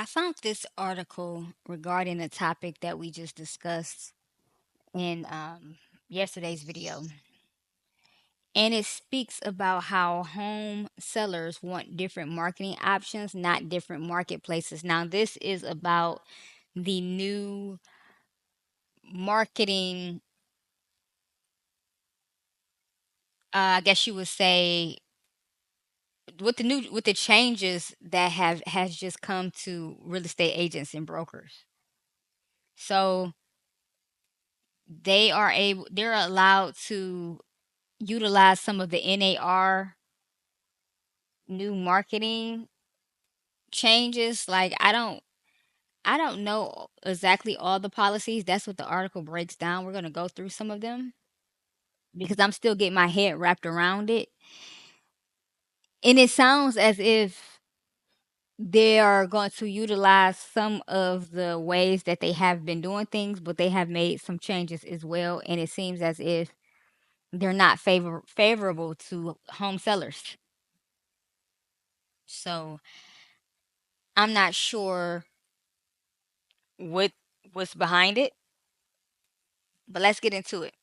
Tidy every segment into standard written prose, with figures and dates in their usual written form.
I found this article regarding the topic that we just discussed in yesterday's video. And it speaks about how home sellers want different marketing options, not different marketplaces. Now, this is about the new marketing, I guess you would say, with the changes that has just come to real estate agents and brokers. So they're allowed to utilize some of the NAR new marketing changes. Like I don't know exactly all the policies. That's what the article breaks down. We're going to go through some of them because I'm still getting my head wrapped around it. And it sounds as if they are going to utilize some of the ways that they have been doing things, but they have made some changes as well. And it seems as if they're not favorable to home sellers. So I'm not sure what what's behind it, but let's get into it.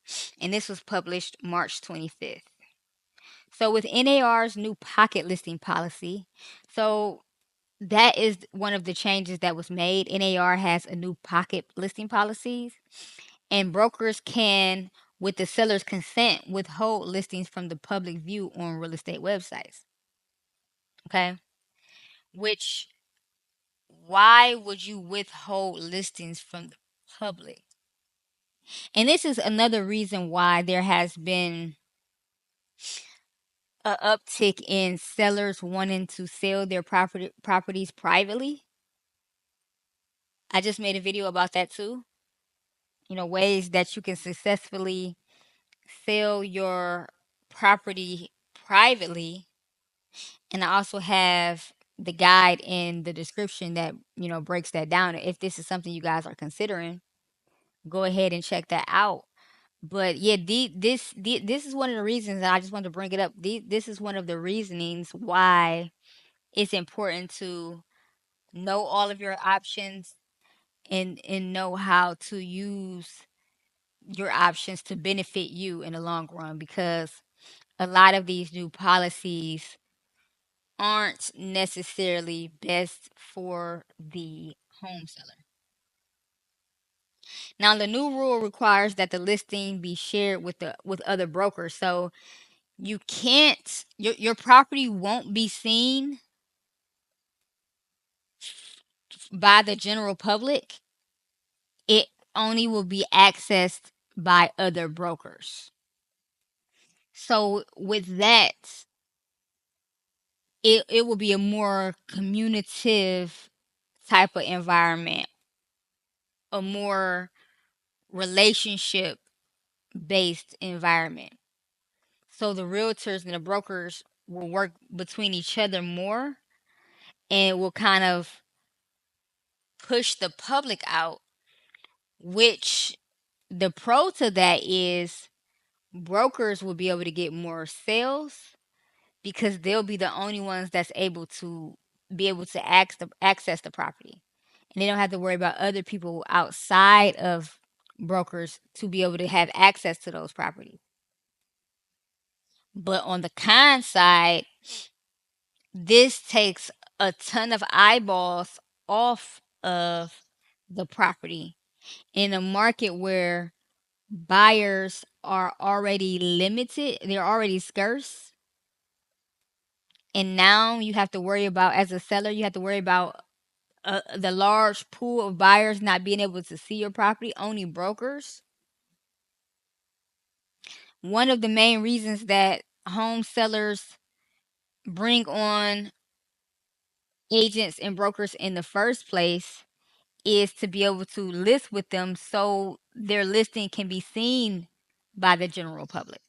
And this was published March 25th. So with NAR's new pocket listing policy, so that is one of the changes that was made. NAR has a new pocket listing policies, and brokers can, with the seller's consent, withhold listings from the public view on real estate websites. Okay? Which why would you withhold listings from the public? And this is another reason why there has been a uptick in sellers wanting to sell their properties privately. I just made a video about that too. Ways that you can successfully sell your property privately. And I also have the guide in the description that, breaks that down. If this is something you guys are considering, go ahead and check that out. But yeah, this is one of the reasons that I just wanted to bring it up. This is one of the reasonings why it's important to know all of your options and know how to use your options to benefit you in the long run, because a lot of these new policies aren't necessarily best for the home seller. Now, the new rule requires that the listing be shared with other brokers. So you can't your property won't be seen by the general public. It only will be accessed by other brokers. So with that, it will be a more communicative type of environment, a more relationship based environment. So the realtors and the brokers will work between each other more, and it will kind of push the public out, which the pro to that is brokers will be able to get more sales because they'll be the only ones that's able to be able to access the property. And they don't have to worry about other people outside of brokers to be able to have access to those properties. But on the con side, this takes a ton of eyeballs off of the property in a market where buyers are already limited, they're already scarce. And now you have to worry about, as a seller, you have to worry about the large pool of buyers not being able to see your property, only brokers. One of the main reasons that home sellers bring on agents and brokers in the first place is to be able to list with them so their listing can be seen by the general public.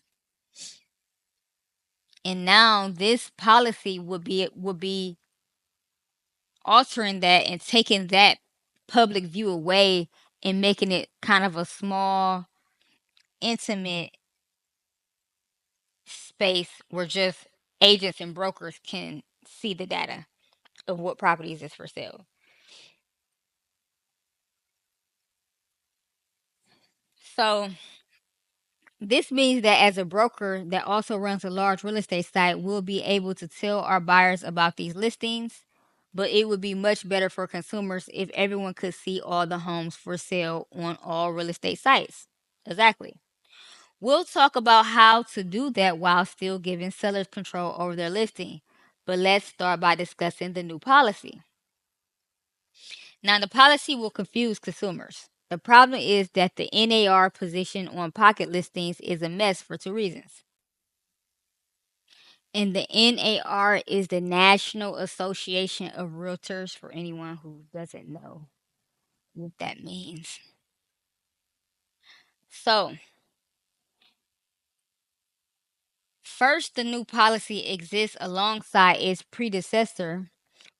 And now this policy would be altering that and taking that public view away and making it kind of a small, intimate space where just agents and brokers can see the data of what properties is for sale. So this means that as a broker that also runs a large real estate site, we'll be able to tell our buyers about these listings, but it would be much better for consumers if everyone could see all the homes for sale on all real estate sites. Exactly. We'll talk about how to do that while still giving sellers control over their listing. But let's start by discussing the new policy. Now, the policy will confuse consumers. The problem is that the NAR position on pocket listings is a mess for two reasons. And the NAR is the National Association of Realtors, for anyone who doesn't know what that means. So, first, the new policy exists alongside its predecessor,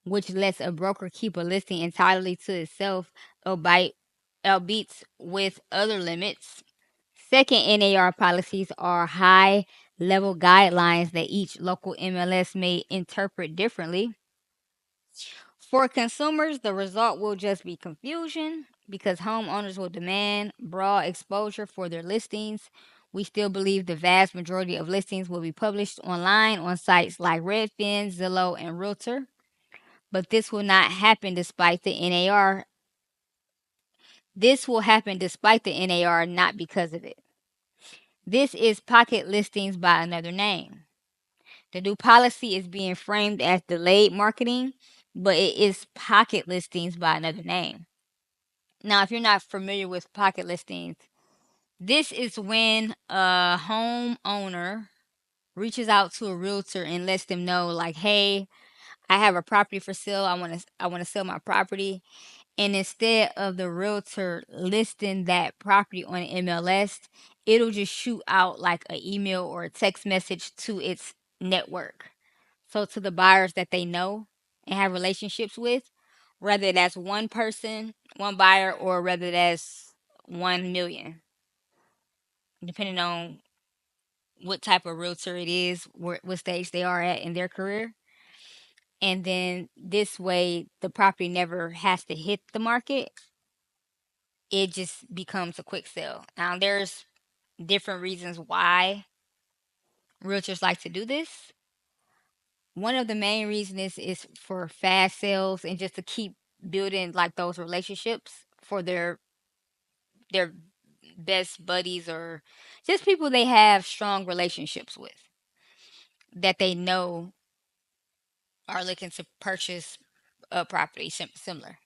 which lets a broker keep a listing entirely to itself, albeit with other limits. Second, NAR policies are high level guidelines that each local MLS may interpret differently. For consumers, the result will just be confusion because homeowners will demand broad exposure for their listings. We still believe the vast majority of listings will be published online on sites like Redfin, Zillow, and Realtor. But this will not happen despite the NAR. This will happen despite the NAR, not because of it. This is pocket listings by another name. The new policy is being framed as delayed marketing, but it is pocket listings by another name. Now, if you're not familiar with pocket listings, this is when a homeowner reaches out to a realtor and lets them know, like, hey, I have a property for sale. I want to sell my property. And instead of the realtor listing that property on MLS, it'll just shoot out like an email or a text message to its network. So to the buyers that they know and have relationships with, whether that's one person, one buyer, or whether that's 1 million, depending on what type of realtor it is, what stage they are at in their career. And then this way, the property never has to hit the market. It just becomes a quick sale. Now, there's different reasons why realtors like to do this. One of the main reasons is for fast sales and just to keep building like those relationships for their best buddies or just people they have strong relationships with that they know are looking to purchase a property similar.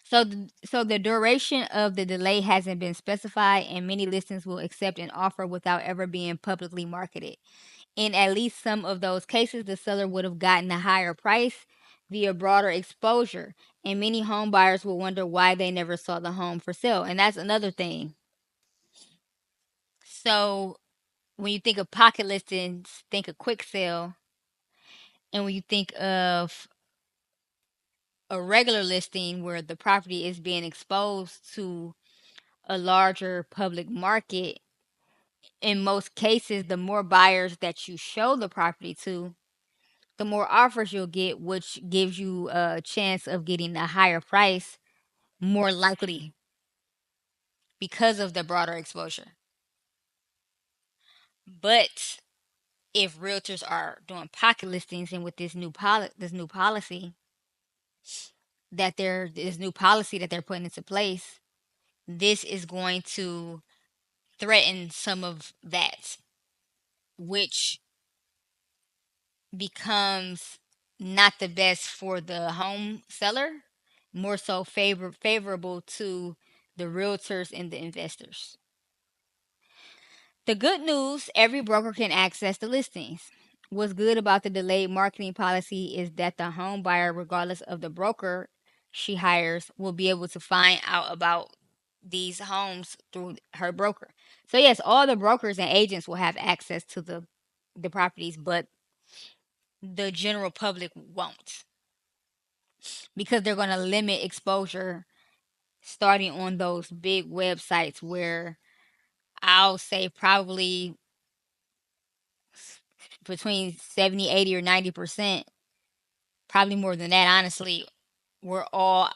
So the duration of the delay hasn't been specified, and many listings will accept an offer without ever being publicly marketed. In at least some of those cases, the seller would have gotten a higher price via broader exposure, and many home buyers will wonder why they never saw the home for sale. And that's another thing. So when you think of pocket listings, think of quick sale, and when you think of a regular listing where the property is being exposed to a larger public market, in most cases, the more buyers that you show the property to, the more offers you'll get, which gives you a chance of getting a higher price more likely because of the broader exposure. But if realtors are doing pocket listings and with this new policy that they're putting into place, this is going to threaten some of that, which becomes not the best for the home seller, more so favorable to the realtors and the investors. The good news, every broker can access the listings. What's good about the delayed marketing policy is that the home buyer, regardless of the broker she hires, will be able to find out about these homes through her broker. So yes, all the brokers and agents will have access to the properties, but the general public won't because they're going to limit exposure starting on those big websites where I'll say probably between 70, 80, or 90%, probably more than that, honestly, where all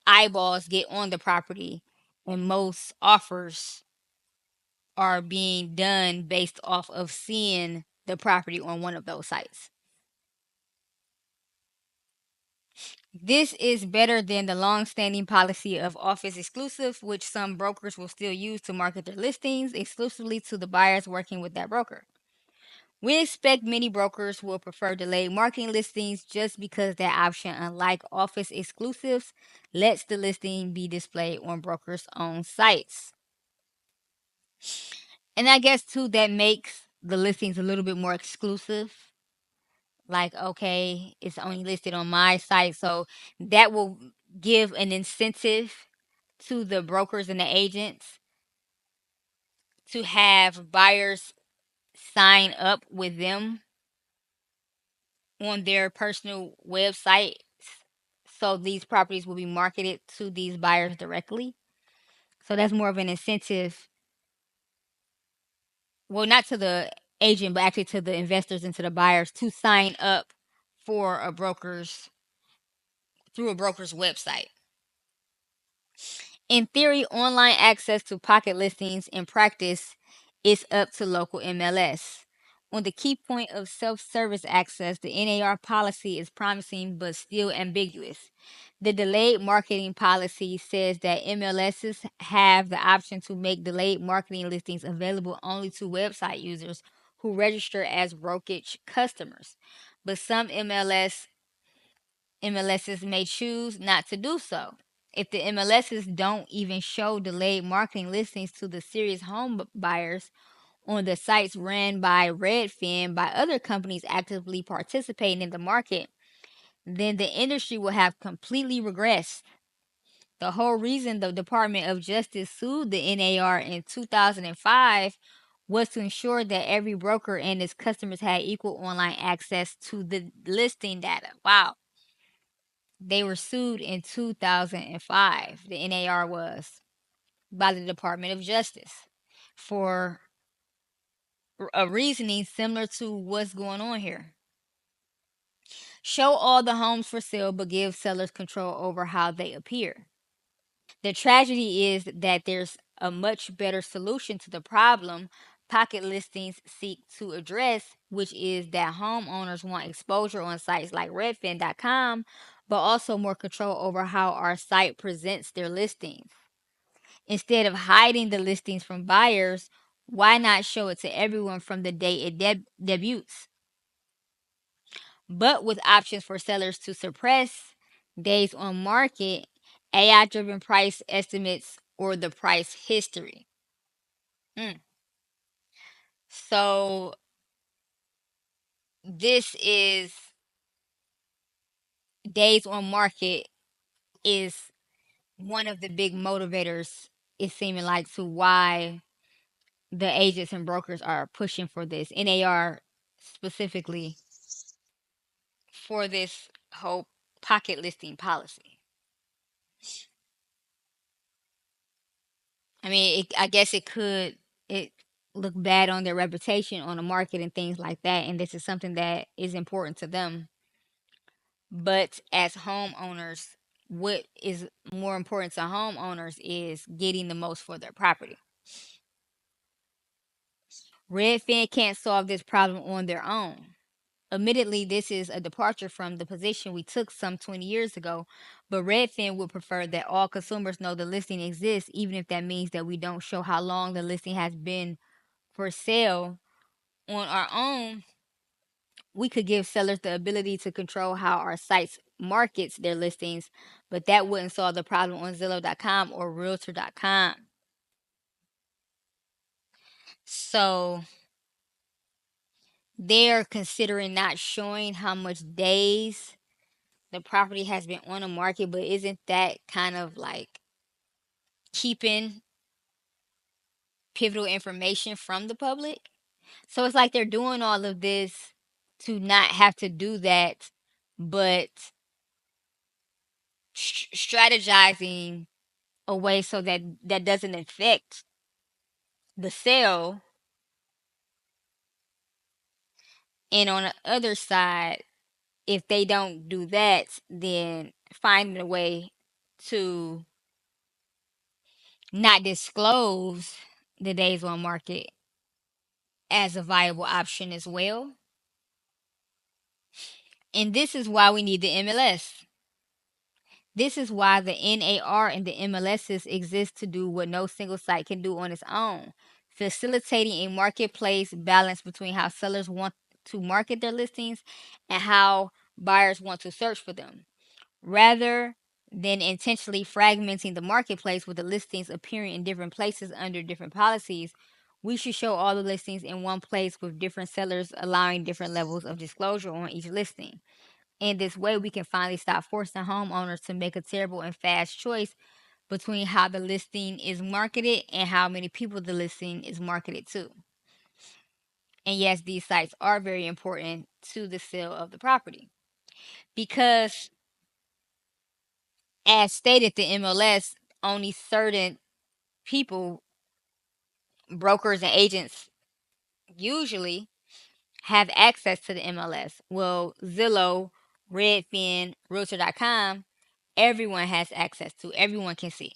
eyeballs get on the property and most offers are being done based off of seeing the property on one of those sites. This is better than the long-standing policy of office exclusive, which some brokers will still use to market their listings exclusively to the buyers working with that broker. We expect many brokers will prefer delayed marketing listings just because that option, unlike office exclusives, lets the listing be displayed on brokers' own sites. And I guess too, that makes the listings a little bit more exclusive. Like, okay, it's only listed on my site. So that will give an incentive to the brokers and the agents to have buyers sign up with them on their personal website. So these properties will be marketed to these buyers directly. So that's more of an incentive. Well, not to the agent, but actually to the investors and to the buyers to sign up for a broker's through a broker's website. In theory, online access to pocket listings in practice is up to local MLS. On the key point of self service access, the NAR policy is promising but still ambiguous. The delayed marketing policy says that MLSs have the option to make delayed marketing listings available only to website users who register as brokerage customers. But some MLSs may choose not to do so. If the MLSs don't even show delayed marketing listings to the serious home buyers on the sites ran by Redfin by other companies actively participating in the market, then the industry will have completely regressed. The whole reason the Department of Justice sued the NAR in 2005 was to ensure that every broker and its customers had equal online access to the listing data. Wow. They were sued in 2005, the NAR was, by the Department of Justice for a reasoning similar to what's going on here. Show all the homes for sale, but give sellers control over how they appear. The tragedy is that there's a much better solution to the problem pocket listings seek to address, which is that homeowners want exposure on sites like redfin.com, but also more control over how our site presents their listings. Instead of hiding the listings from buyers, why not show it to everyone from the day it debuts? But with options for sellers to suppress days on market, AI driven price estimates, or the price history. Mm. So, this is days on market is one of the big motivators, it's seeming like, to why the agents and brokers are pushing for this. NAR specifically for this whole pocket listing policy. I mean, I guess it look bad on their reputation on the market and things like that. And this is something that is important to them. But as homeowners, what is more important to homeowners is getting the most for their property. Redfin can't solve this problem on their own. Admittedly, this is a departure from the position we took some 20 years ago, but Redfin would prefer that all consumers know the listing exists, even if that means that we don't show how long the listing has been for sale. On our own, we could give sellers the ability to control how our sites markets their listings, but that wouldn't solve the problem on Zillow.com or Realtor.com. So they're considering not showing how much days the property has been on the market, but isn't that kind of like keeping pivotal information from the public? So it's like they're doing all of this to not have to do that, but strategizing a way so that that doesn't affect the sale. And on the other side, if they don't do that, then finding a way to not disclose the days on market as a viable option as well. And this is why we need the MLS. This is why the NAR and the MLSs exist, to do what no single site can do on its own, facilitating a marketplace balance between how sellers want to market their listings and how buyers want to search for them. Rather than intentionally fragmenting the marketplace with the listings appearing in different places under different policies, we should show all the listings in one place with different sellers allowing different levels of disclosure on each listing. In this way, we can finally stop forcing homeowners to make a terrible and fast choice between how the listing is marketed and how many people the listing is marketed to. And yes, these sites are very important to the sale of the property because, as stated, the MLS, only certain people, brokers and agents usually, have access to the MLS. Well, Zillow, Redfin, Realtor.com, everyone has access to, everyone can see.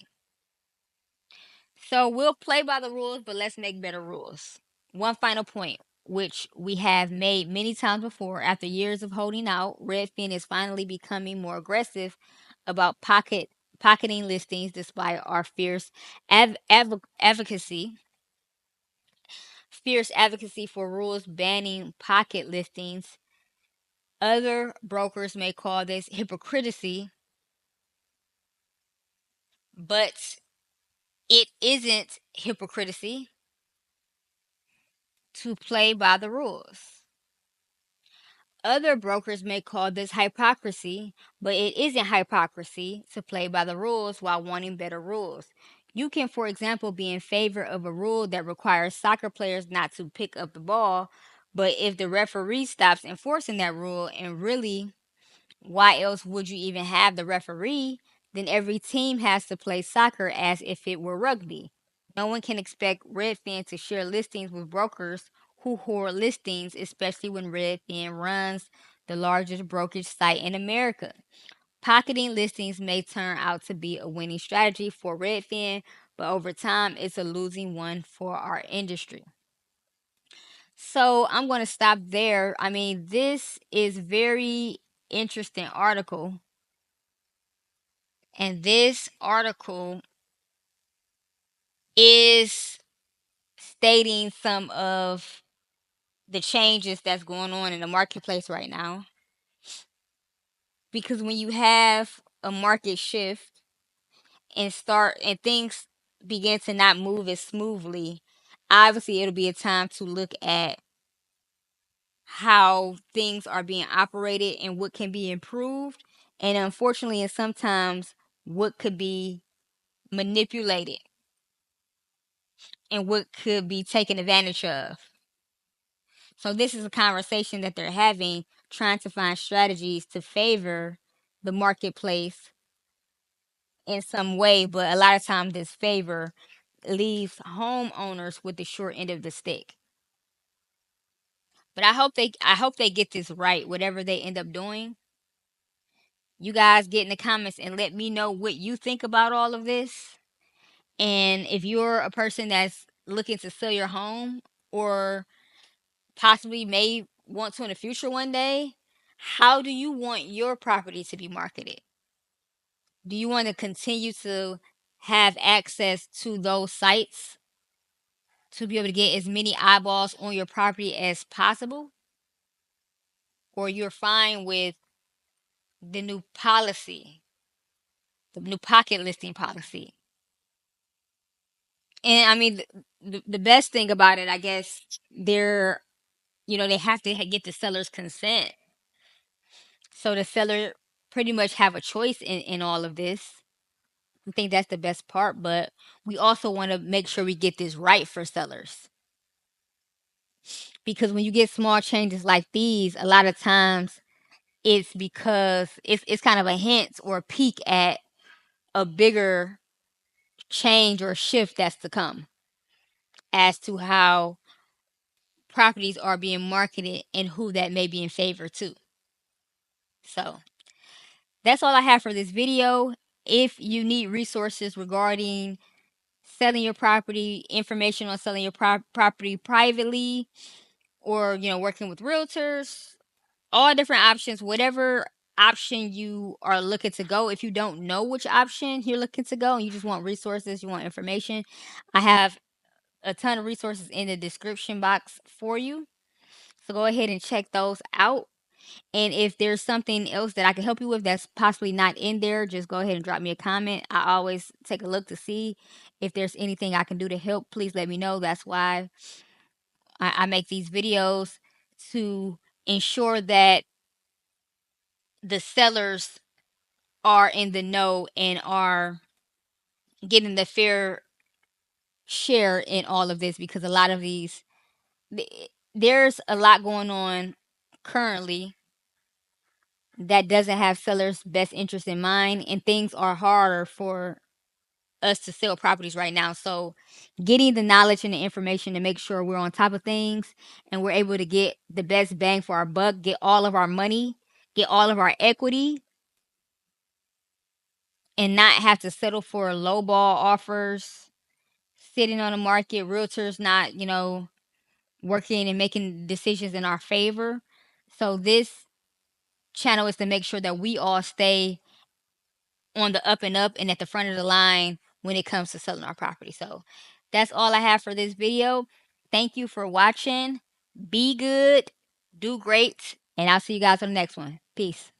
So we'll play by the rules, but let's make better rules. One final point, which we have made many times before, after years of holding out, Redfin is finally becoming more aggressive about pocketing listings despite our fierce advocacy for rules banning pocket listings. Other brokers may call this hypocrisy, but it isn't hypocrisy to play by the rules. Other brokers may call this hypocrisy, but it isn't hypocrisy to play by the rules while wanting better rules. You can, for example, be in favor of a rule that requires soccer players not to pick up the ball, but if the referee stops enforcing that rule, and really, why else would you even have the referee? Then every team has to play soccer as if it were rugby. No one can expect Redfin to share listings with brokers who hoard listings, especially when Redfin runs the largest brokerage site in America. Pocketing listings may turn out to be a winning strategy for Redfin, but over time, it's a losing one for our industry. So I'm going to stop there. I mean, this is very interesting article, and this article is stating some of the changes that's going on in the marketplace right now. Because when you have a market shift and things begin to not move as smoothly, obviously it'll be a time to look at how things are being operated and what can be improved. And unfortunately, and sometimes what could be manipulated and what could be taken advantage of. So this is a conversation that they're having, trying to find strategies to favor the marketplace in some way, but a lot of times this favor leaves homeowners with the short end of the stick. But I hope they get this right, whatever they end up doing. You guys get in the comments and let me know what you think about all of this. And if you're a person that's looking to sell your home, or possibly may want to in the future one day, how do you want your property to be marketed? Do you want to continue to have access to those sites to be able to get as many eyeballs on your property as possible? Or you're fine with the new policy, the new pocket listing policy? And I mean, the best thing about it, I guess, they have to get the seller's consent. So the seller pretty much have a choice in all of this. I think that's the best part, but we also want to make sure we get this right for sellers. Because when you get small changes like these, a lot of times it's because it's kind of a hint or a peek at a bigger change or shift that's to come as to how properties are being marketed and who that may be in favor to. So that's all I have for this video. If you need resources regarding selling your property, information on selling your property privately, or working with realtors, all different options, whatever option you are looking to go. If you don't know which option you're looking to go and you just want resources, you want information, I have a ton of resources in the description box for you. So go ahead and check those out. And if there's something else that I can help you with that's possibly not in there, just go ahead and drop me a comment. I always take a look to see if there's anything I can do to help. Please let me know. That's why I make these videos, to ensure that the sellers are in the know and are getting the fair share in all of this, because a lot of there's a lot going on currently that doesn't have sellers' best interest in mind, and things are harder for us to sell properties right now. So getting the knowledge and the information to make sure we're on top of things and we're able to get the best bang for our buck, get all of our money, get all of our equity, and not have to settle for low ball offers, sitting on the market, realtors not, working and making decisions in our favor. So this channel is to make sure that we all stay on the up and up and at the front of the line when it comes to selling our property. So that's all I have for this video. Thank you for watching. Be good, do great, and I'll see you guys on the next one. Peace.